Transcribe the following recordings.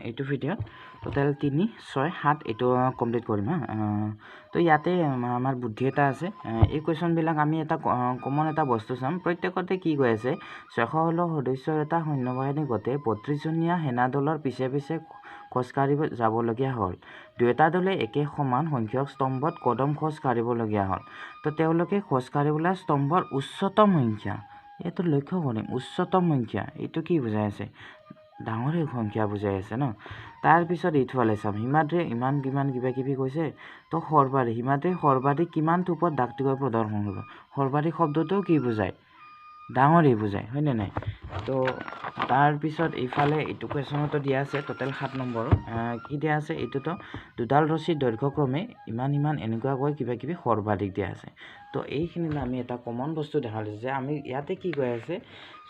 এইটো ভিডিঅ'ত টোটেল 3 6 7 এইটো কমপ্লিট কৰিম হা তো ইয়াতে আমাৰ বুদ্ধি এটা আছে এই কোৱেশ্যনবিলাক আমি এটা কমন এটা বস্তু চাম প্ৰত্যেকতে কি কৈ আছে 616 সদস্যৰ এটা সৈন্যবাহিনী গোটে 32 জনীয়া সেনা দলৰ পিছে পিছে খোজ কাঢ়িব যাবলগীয়া হ'ল দুটা দলে একে সমান সংখ্যক স্তম্ভত কদম খোজ কাঢ়িবলগীয়া হ'ল তো তেওঁলোকে খোজ কাঢ়িবলৈ স্তম্ভৰ উচ্চতম সংখ্যা এইটো লক্ষ্য কৰিম উচ্চতম সংখ্যা এইটো কি বুজাই আছে ডাঙৰ সংখ্যা বুজাই আছে ন তাৰ পিছত ইফালে চাম হিমাদ্ৰীয়ে ইমান কিবা কিবি কৈছে তো সৰ্বাধিক হিমাদ্ৰীয়ে সৰ্বাধিক কিমান থোপত ডাকটিকট প্ৰদৰ্শন কৰিব সৰ্বাধিক শব্দটো কি বুজায় ডাঙৰেই বুজায় হয়নে নাই তো তাৰ পিছত ইফালে এইটো কুৱেশ্যনতো দিয়া আছে টোটেল 7 নম্বৰ কি দিয়া আছে এইটোতো দুডাল ৰছীৰ দৈৰ্ঘ্যক্ৰমে ইমান এনেকুৱাকৈ কিবা কিবি সৰ্বাধিক দিয়া আছে তো এইখিনিলে আমি এটা কমন বস্তু দেখা লৈছোঁ যে আমি ইয়াতে কি কৈ আছে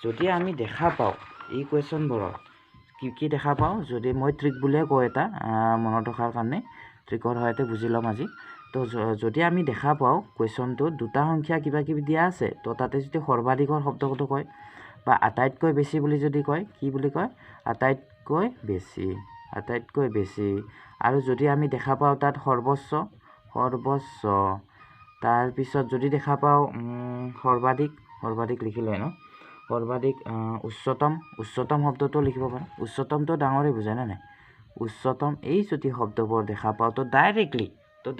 যদি আমি দেখা পাওঁ এই কুৱেশ্যনবোৰত কি দেখা পাওঁ যদি মই ট্ৰিক বুলিয়ে কওঁ এটা মনত ৰখাৰ কাৰণে ট্ৰিকৰ সহায়তে বুজি ল'ম আজি তো যদি আমি দেখা পাওঁ কুৱেশ্যনটো দুটা সংখ্যা কিবা কিবি দিয়া আছে তো তাতে যদি সৰ্বাধিকৰ শব্দটো কয় বা আটাইতকৈ বেছি বুলি যদি কয় কি বুলি কয় আটাইতকৈ বেছি আৰু যদি আমি দেখা পাওঁ তাত সৰ্বোচ্চ তাৰপিছত যদি দেখা পাওঁ সৰ্বাধিক লিখিলে ন সৰ্বাধিক উচ্চতম শব্দটো লিখিব পাৰে উচ্চতমটো ডাঙৰে বুজায় না নাই উচ্চতম এই যদি শব্দবোৰ দেখা পাওঁ তো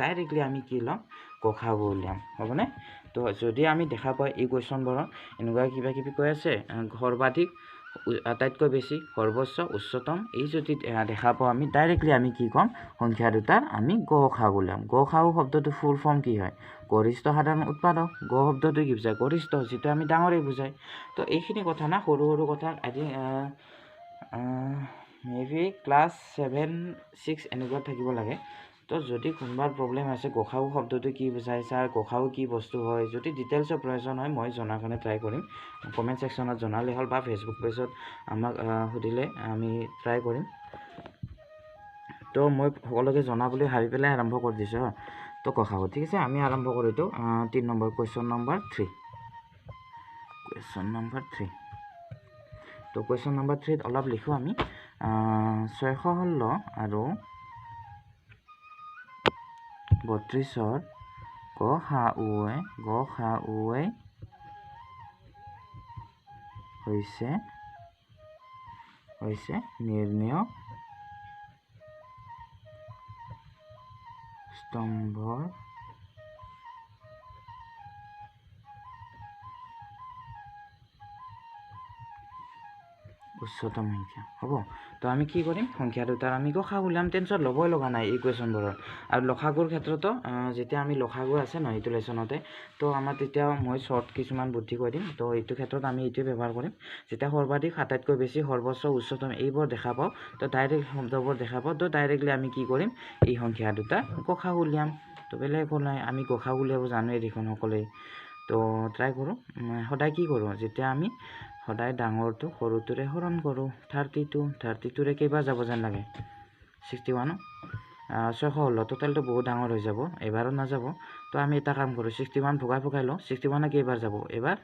ডাইৰেক্টলি আমি কি ল'ম গসাগু উলিয়াম হ'বনে তো যদি আমি দেখা পাওঁ এই কুৱেশ্যনবোৰত এনেকুৱা কিবা কিবি কৈ আছে সৰ্বাধিক আটাইতকৈ বেছি সৰ্বোচ্চ উচ্চতম এই যদি দেখা পাওঁ আমি ডাইৰেক্টলি আমি কি ক'ম সংখ্যা দুটাৰ আমি গসাগু উলিয়াম গসাগু শব্দটো ফুল ফৰ্ম কি হয় গৰিষ্ঠ সাধাৰণ উৎপাদক গ শব্দটো কি বুজায় গৰিষ্ঠ যিটো আমি ডাঙৰেই বুজায় তো এইখিনি কথা না সৰু কথা আজি মেবি ক্লাছ 7-6 এনেকুৱা থাকিব লাগে তো যদি কোনোবাৰ প্ৰব্লেম আছে গসাগু শব্দটো কি বুজায় ছাৰ গসাগু কি বস্তু হয় যদি ডিটেইলছৰ প্ৰয়োজন হয় মই জনাৰ কাৰণে ট্ৰাই কৰিম কমেণ্ট ছেকশ্যনত জনালে হ'ল বা ফেচবুক পেজত আমাক সুধিলে আমি ট্ৰাই কৰিম তো মই সকলোকে জনাবলৈ ভাবি পেলাই আৰম্ভ কৰি দিছোঁ তো গসাগু ঠিক আছে আমি আৰম্ভ কৰিছোঁ 3 নম্বৰ কুৱেশ্যন নম্বৰ 3 তো কুৱেশ্যন নম্বৰ 3 অলপ লিখোঁ আমি 616 আৰু 32ৰ গসাগুৱে হৈছে নিৰ্ণয় স্তম্ভৰ উচ্চতম সংখ্যা হ'ব তো আমি কি কৰিম সংখ্যা দুটাৰ আমি গসাগু উলিয়াম টেনশ্যন ল'বই লগা নাই এই কুৱেশ্যনবোৰৰ আৰু লসাগুৰ ক্ষেত্ৰতো যেতিয়া আমি লসাগু আছে ন এইটো লেচনতে তো আমাৰ তেতিয়া মই শ্বৰ্ট কিছুমান বুদ্ধি কৈ দিম তো এইটো ক্ষেত্ৰত আমি এইটোৱে ব্যৱহাৰ কৰিম যেতিয়া সৰ্বাধিক আটাইতকৈ বেছি সৰ্বোচ্চ উচ্চতম এইবোৰ দেখা পাওঁ তো ডাইৰেক্ট শব্দবোৰ দেখা পাওঁ তো ডাইৰেক্টলি আমি কি কৰিম এই সংখ্যা দুটা গসাগু উলিয়াম তো বেলেগ একো নাই আমি গসাগু উলিয়াব জানোৱেই দেখোন সকলোৱে তো ট্ৰাই কৰোঁ সদায় কি কৰোঁ যেতিয়া আমি সদায় ডাঙৰটো সৰুটোৰে হৰণ কৰোঁ 32ৰে কেইবাৰ যাব যেন লাগে 61 616 টোটেলটো বহুত ডাঙৰ হৈ যাব এবাৰত নাযাব তো আমি এটা কাম কৰোঁ 61 ভগাই লওঁ 61 কেইবাৰ যাব এবাৰ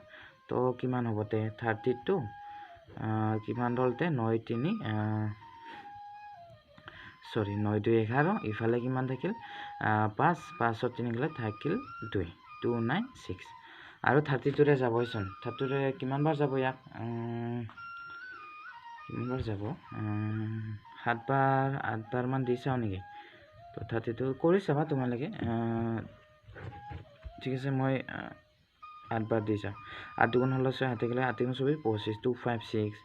তো কিমান হ'ব 32 কিমান দলতে 9 3 9 2 11 ইফালে কিমান থাকিল 5 5 3 গ'লে থাকিল 2 296 আৰু 32ৰে যাবইচোন 32ৰে কিমানবাৰ যাব ইয়াক কিমানবাৰ যাব 7বাৰ 8বাৰ মান দি চাওঁ নেকি তো 32 কৰি চাবা তোমালোকে ঠিক আছে মই 8বাৰ দি চাওঁ 8 দুগুণ 16 হাতে গ'লে 8 24 25 256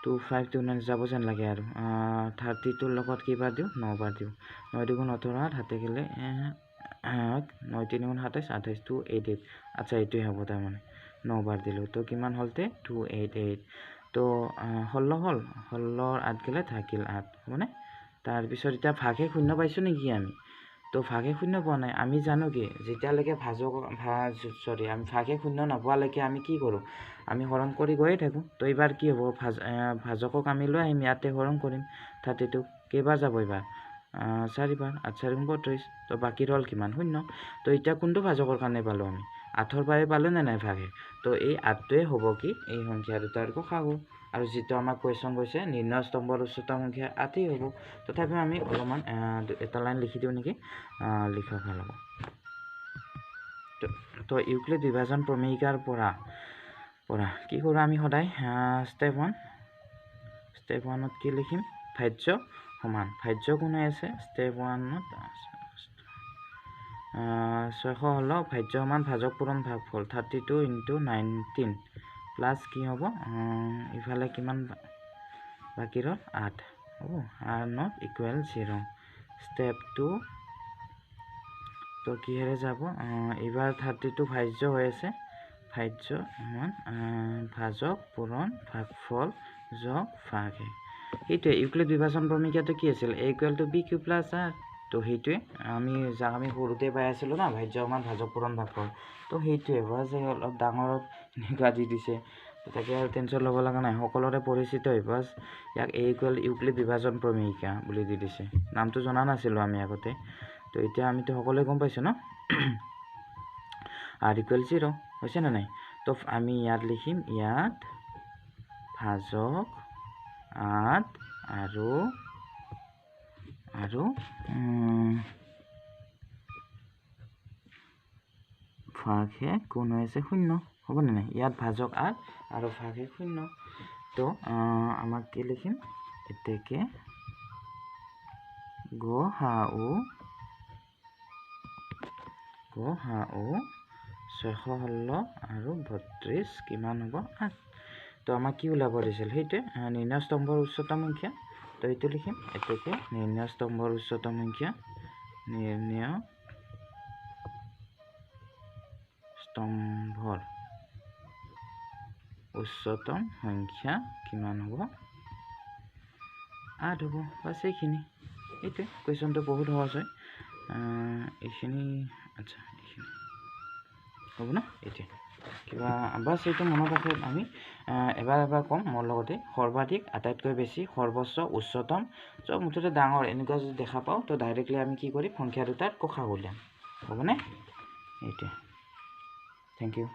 2529 যাব যেন লাগে আৰু 32ৰ লগত কেইবাৰ দিওঁ 9বাৰ দিওঁ 9 দুগুণ 18 হাতে গ'লে 9 3 গুণ 27 28 288 আচ্ছা এইটোৱে হ'ব তাৰমানে 9বাৰ দিলোঁ তো কিমান হ'লতে 288 তো 16 হ'ল 16ৰ 8 গ'লে থাকিল 8 হ'বনে তাৰপিছত এতিয়া ভাগে শূন্য পাইছোঁ নেকি আমি তো ভাগে শূন্য পোৱা নাই আমি জানো কি যেতিয়ালৈকে আমি ভাগে শূন্য নোপোৱালৈকে আমি কি কৰোঁ আমি হৰণ কৰি গৈয়ে থাকোঁ তো এইবাৰ কি হ'ব ভাজকক আমি লৈ আহিম ইয়াতে হৰণ কৰিম 32 কেইবাৰ যাব এইবাৰ 4বাৰ 8 4 32 তো বাকী ৰ'ল কিমান শূন্য তো এতিয়া কোনটো ভাজকৰ কাৰণে পালোঁ আমি 8ৰ পৰাই পালোঁ নে নাই ভাগে তো এই 8টোৱে হ'ব কি এই সংখ্যা দুটাৰ গসাগু আৰু যেটো আমাক কোৱেশ্চন কৈছে নিৰ্ণয় স্তম্ভৰ উচ্চতম সংখ্যা 8ই হ'ব তথাপি আমি অলপমান এটা লাইন লিখি দিও নেকি লিখা ভাল হ'ব তো ইউক্লিড বিভাজন প্ৰমেয়িকাৰ পৰা কি কৰোঁ আমি সদায় স্টেপ 1ত কি লিখিম ভাজ্য সমান ভাজ্য কোনে আছে স্টেপ 1ত 616 ভাজ্য সমান ভাজক পূৰণ ভাগফল 32 × 19 প্লাছ কি হ'ব ইফালে কিমান বাকি ৰ'ল 8 হ'ব r not equal 0 step 2 তো কিহেৰে যাব এবাৰ 32 ভাজ্য হৈ আছে ভাজ্য সমান ভাজক পূৰণ ভাগফল যোগ ভাগে এইটোৱে ইউক্লিড বিভাজন প্ৰমেয়িকাটো কি আছিল a = b³ + r তো সেইটোৱে আমি যাক আমি সৰুতে পাই আছিলোঁ না ভাজ্য সমান ভাজক পূৰণ ভাগফল তো সেইটোৱে বাছ অলপ ডাঙৰত এনেকুৱা দি দিছে তাকে আৰু টেনশ্যন ল'ব লগা নাই সকলোৰে পৰিচিত হৈ বাছ ইয়াক a = ইউক্লিড বিভাজন প্ৰমেয়িকা বুলি দি দিছে নামটো জনা নাছিলোঁ আমি আগতে তো এতিয়া আমিতো সকলোৱে গম পাইছোঁ ন r = 0 হৈছে না নাই তো আমি ইয়াত লিখিম ইয়াত ভাজক 8 আৰু ভাগে কোন হৈছে 0 হ'ব নে নাই ইয়াত ভাজক 8 আৰু ভাগে 0 তো আমাক কি লিখিম এতেকে গসাউ 616 আৰু 32 কিমান হ'ব 8 তো আমাক কি ওলাব দিছিল সেইটোৱে নিৰ্ণয় স্তম্ভৰ উচ্চতম সংখ্যা তো এইটো লিখিম এতেকে নিৰ্ণয় স্তম্ভৰ উচ্চতম সংখ্যা নিৰ্ণয় স্তম্ভৰ উচ্চতম সংখ্যা কিমান হ'ব 8 হ'ব বাছ এইখিনি এইটোৱে কুৱেশ্যনটো বহুত সহজ হয় এইখিনি আচ্ছা এইখিনি হ'ব না এইটোৱে কিবা বাছ এইটো মনত ৰাখি আমি এবাৰ ক'ম মোৰ লগতে সৰ্বাধিক আটাইতকৈ বেছি সৰ্বোচ্চ উচ্চতম চ' মুঠতে ডাঙৰ এনেকুৱা যদি দেখা পাওঁ তো ডাইৰেক্টলি আমি কি কৰিম সংখ্যা দুটাৰ গসাগু উলিয়াম হ'বনে এইটোৱে থেংক ইউ